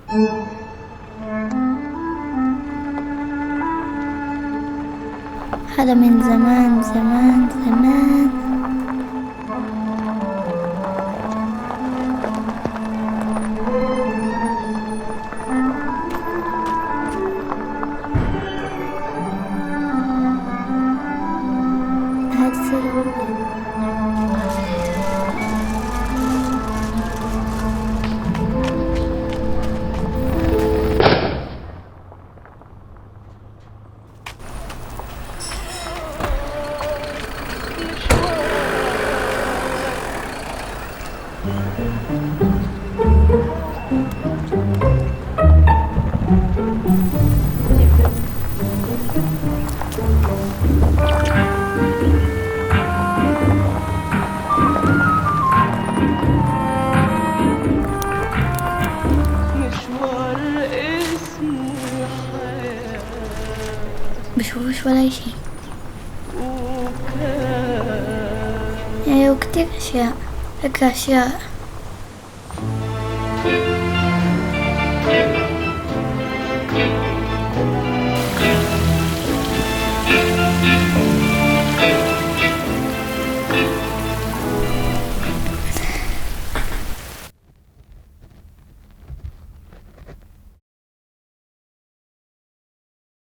هذا من زمان زمان زمان. هذا السلوك. مشوار اسمه حياة بشوفوش ولا شيء. وكان يعني وكتير أشياء، فكرة أشياء.